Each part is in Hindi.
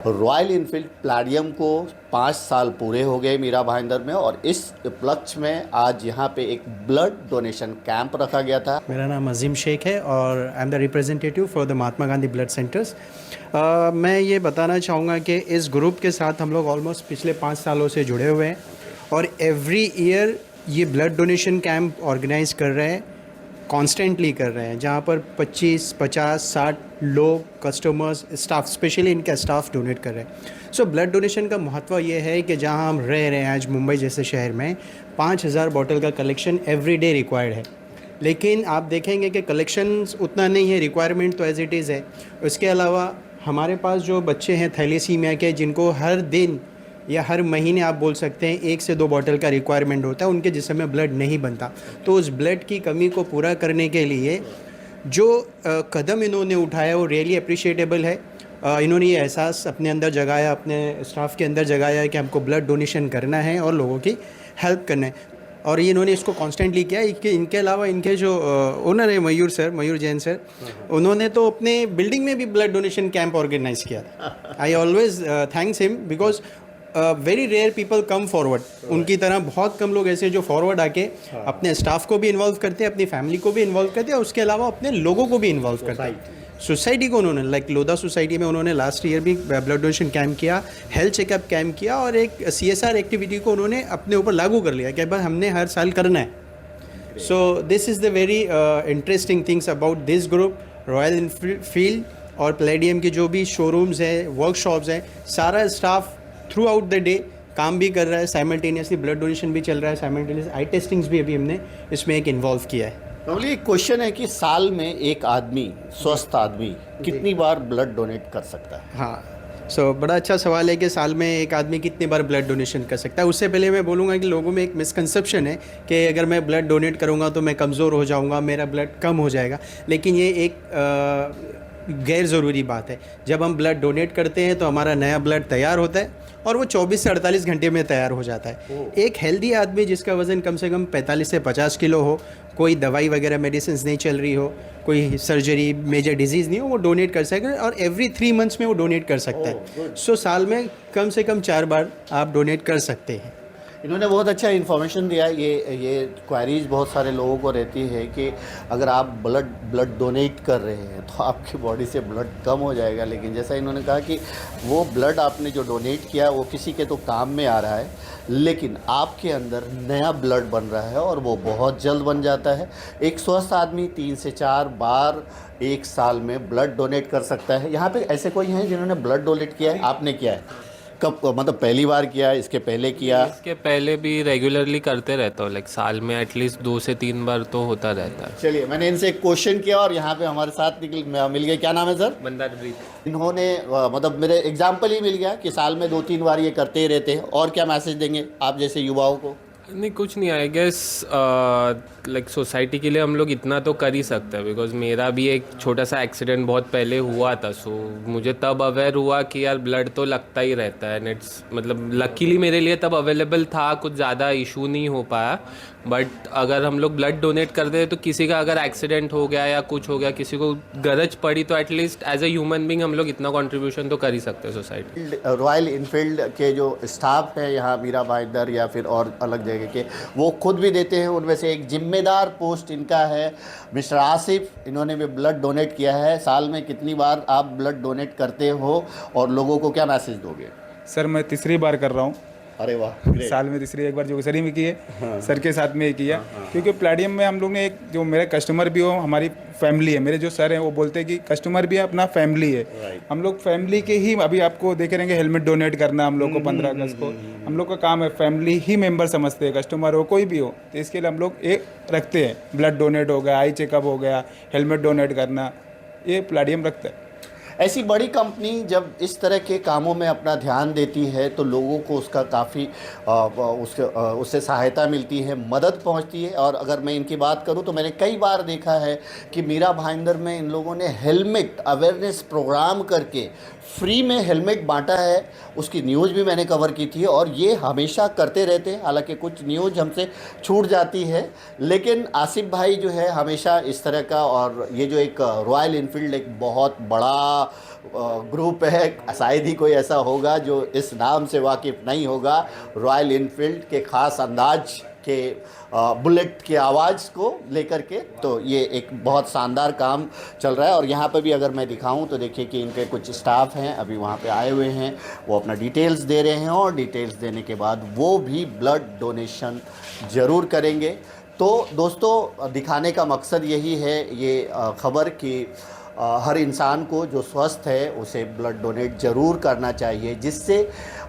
रॉयल इनफील्ड प्लेडियम को 5 साल पूरे हो गए मीरा भाईंदर में, और इस उपलक्ष्य में आज यहाँ पे एक ब्लड डोनेशन कैंप रखा गया था। मेरा नाम अजीम शेख है और I am the representative for the Mahatma Gandhi blood centres. मैं ये बताना चाहूँगा कि इस ग्रुप के साथ हम लोग ऑलमोस्ट पिछले 5 सालों से जुड़े हुए हैं और एवरी ईयर ये ब्लड डोनेशन कैंप ऑर्गेनाइज कर रहे हैं, कॉन्स्टेंटली कर रहे हैं, जहाँ पर 25, 50, 60 लोग, कस्टमर्स, स्टाफ, स्पेशली इनका स्टाफ डोनेट कर रहे हैं। सो ब्लड डोनेशन का महत्व ये है कि जहाँ हम रह रहे हैं आज मुंबई जैसे शहर में 5000 बॉटल का कलेक्शन एवरी डे रिक्वायर्ड है, लेकिन आप देखेंगे कि कलेक्शन उतना नहीं है, रिक्वायरमेंट तो एज इट इज़ है। उसके अलावा हमारे पास जो बच्चे हैं थैलेसीमिया के, जिनको हर दिन या हर महीने आप बोल सकते हैं 1 से 2 बॉटल का रिक्वायरमेंट होता है, उनके जिस्म में ब्लड नहीं बनता, तो उस ब्लड की कमी को पूरा करने के लिए जो कदम इन्होंने उठाया वो रियली अप्रिशिएटेबल है। इन्होंने ये एहसास अपने अंदर जगाया, अपने स्टाफ के अंदर जगाया कि हमको ब्लड डोनेशन करना है और लोगों की हेल्प करना है, और ये इन्होंने इसको कॉन्स्टेंटली किया। इनके अलावा इनके जो ओनर है मयूर जैन सर, उन्होंने तो अपने बिल्डिंग में भी ब्लड डोनेशन कैंप ऑर्गेनाइज किया। I always thanks him because very rare people come forward. उनकी तरह बहुत कम लोग ऐसे जो फॉरवर्ड आके अपने स्टाफ को भी इन्वॉल्व करते हैं, अपनी फैमिली को भी इन्वॉल्व करते हैं, और उसके अलावा अपने लोगों को भी इन्वॉल्व करते हैं। सोसाइटी को उन्होंने लाइक लोधा सोसाइटी में उन्होंने लास्ट ईयर भी ब्लड डोनेशन कैंप किया, हेल्थ चेकअप कैंप किया, और एक CSR एक्टिविटी को उन्होंने अपने ऊपर लागू कर लिया कि भाई हमने हर साल करना है। So this is the very interesting things about this group. Royal Enfield और प्लेडियम के जो भी शोरूम्स हैं, वर्कशॉप्स हैं, सारा staff through out the day काम भी कर रहा है, साइमल्टेनियसली ब्लड डोनेशन भी चल रहा है, साइमल्टेनियस आई टेस्टिंग्स भी अभी हमने इसमें एक इन्वॉल्व किया है। नॉर्मली एक क्वेश्चन है कि साल में एक आदमी, स्वस्थ आदमी, कितनी बार ब्लड डोनेट कर सकता है? हाँ, बड़ा अच्छा सवाल है कि साल में एक आदमी कितनी बार ब्लड डोनेशन कर सकता है। उससे पहले मैं बोलूँगा कि लोगों में एक मिसकंसेप्शन है कि अगर मैं ब्लड डोनेट करूँगा तो मैं कमज़ोर हो जाऊँगा, मेरा ब्लड कम हो जाएगा, लेकिन ये एक गैर ज़रूरी बात है। जब हम ब्लड डोनेट करते हैं तो हमारा नया ब्लड तैयार होता है और वो 24 से 48 घंटे में तैयार हो जाता है। एक हेल्दी आदमी जिसका वज़न कम से कम 45 से 50 किलो हो, कोई दवाई वगैरह मेडिसिन नहीं चल रही हो, कोई सर्जरी मेजर डिजीज़ नहीं हो, वो डोनेट कर सकता है, और एवरी 3 मंथ्स में वो डोनेट कर सकता है। सो साल में कम से कम 4 बार आप डोनेट कर सकते हैं। इन्होंने बहुत अच्छा इन्फॉर्मेशन दिया। ये क्वेरीज बहुत सारे लोगों को रहती है कि अगर आप ब्लड डोनेट कर रहे हैं तो आपकी बॉडी से ब्लड कम हो जाएगा, लेकिन जैसा इन्होंने कहा कि वो ब्लड आपने जो डोनेट किया वो किसी के तो काम में आ रहा है, लेकिन आपके अंदर नया ब्लड बन रहा है और वो बहुत जल्द बन जाता है। एक स्वस्थ आदमी 3 से 4 बार एक साल में ब्लड डोनेट कर सकता है। यहाँ पे ऐसे कोई हैं जिन्होंने ब्लड डोनेट किया है? आपने किया है? कब, मतलब पहली बार किया, इसके पहले किया? इसके पहले भी रेगुलरली करते रहता हूँ, लाइक साल में एटलीस्ट 2 से 3 बार तो होता रहता है। चलिए, मैंने इनसे एक क्वेश्चन किया और यहाँ पे हमारे साथ मिल गए। क्या नाम है सर? मंदार। इन्होंने मतलब मेरे एग्जाम्पल ही मिल गया कि साल में 2-3 बार ये करते ही रहते हैं। और क्या मैसेज देंगे आप जैसे युवाओं को? नहीं, कुछ नहीं, आई गेस लाइक सोसाइटी के लिए हम लोग इतना तो कर ही सकते हैं, बिकॉज मेरा भी एक छोटा सा एक्सीडेंट बहुत पहले हुआ था। सो मुझे तब अवेयर हुआ कि यार ब्लड तो लगता ही रहता है, एंड इट्स मतलब लकीली मेरे लिए तब अवेलेबल था, कुछ ज़्यादा इशू नहीं हो पाया। बट अगर हम लोग ब्लड डोनेट कर दे तो किसी का अगर एक्सीडेंट हो गया या कुछ हो गया, किसी को गरज पड़ी, तो at least as a human being हम लोग इतना कॉन्ट्रीब्यूशन तो कर ही सकते हैं सोसाइटी। रॉयल इनफील्ड के जो स्टाफ है यहाँ मीरा भाईंदर या फिर और अलग जगह के, वो खुद भी देते हैं। उनमें से एक जिम्मेदार पोस्ट इनका है मिस्टर आसिफ। इन्होंने भी ब्लड डोनेट किया है। साल में कितनी बार आप ब्लड डोनेट करते हो और लोगों को क्या मैसेज दोगे? सर मैं तीसरी बार कर रहा हूँ। अरे वाह, साल में तीसरी, एक बार जोगसरी में की है, सर के साथ में ही किया। क्योंकि प्लेडियम में हम लोग ने एक जो मेरे कस्टमर भी हो, हमारी फैमिली है। मेरे जो सर हैं वो बोलते हैं कि कस्टमर भी अपना फैमिली है। हम लोग फैमिली के ही, अभी आपको देखे रहेंगे हेलमेट डोनेट करना हम लोग को 15 अगस्त को, हम लोग का काम है। फैमिली ही मेंबर समझते हैं, कस्टमर हो कोई भी हो, तो इसके लिए हम लोग एक रखते हैं। ब्लड डोनेट हो गया, आई चेकअप हो गया, हेलमेट डोनेट करना, ये प्लेडियम रखता है। ऐसी बड़ी कंपनी जब इस तरह के कामों में अपना ध्यान देती है तो लोगों को उसका काफ़ी उससे सहायता मिलती है, मदद पहुंचती है। और अगर मैं इनकी बात करूं तो मैंने कई बार देखा है कि मीरा भाईंदर में इन लोगों ने हेलमेट अवेयरनेस प्रोग्राम करके फ्री में हेलमेट बांटा है। उसकी न्यूज़ भी मैंने कवर की थी और ये हमेशा करते रहते हैं। हालांकि कुछ न्यूज़ हमसे छूट जाती है, लेकिन आसिफ भाई जो है हमेशा इस तरह का, और ये जो एक रॉयल इनफील्ड एक बहुत बड़ा ग्रुप है, शायद ही कोई ऐसा होगा जो इस नाम से वाकिफ़ नहीं होगा। रॉयल इनफील्ड के ख़ास अंदाज के बुलेट की आवाज़ को लेकर के, तो ये एक बहुत शानदार काम चल रहा है। और यहाँ पे भी अगर मैं दिखाऊं तो देखिए कि इनके कुछ स्टाफ हैं अभी वहाँ पे आए हुए हैं, वो अपना डिटेल्स दे रहे हैं और डिटेल्स देने के बाद वो भी ब्लड डोनेशन ज़रूर करेंगे। तो दोस्तों, दिखाने का मकसद यही है ये ख़बर कि हर इंसान को जो स्वस्थ है उसे ब्लड डोनेट ज़रूर करना चाहिए, जिससे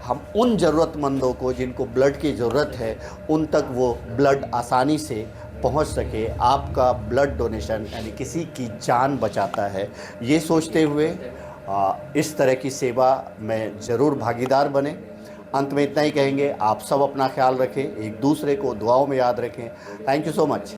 हम उन ज़रूरतमंदों को जिनको ब्लड की ज़रूरत है उन तक वो ब्लड आसानी से पहुंच सके। आपका ब्लड डोनेशन यानी किसी की जान बचाता है। ये सोचते हुए इस तरह की सेवा में ज़रूर भागीदार बने। अंत में इतना ही कहेंगे, आप सब अपना ख्याल रखें, एक दूसरे को दुआओं में याद रखें। Thank you so much.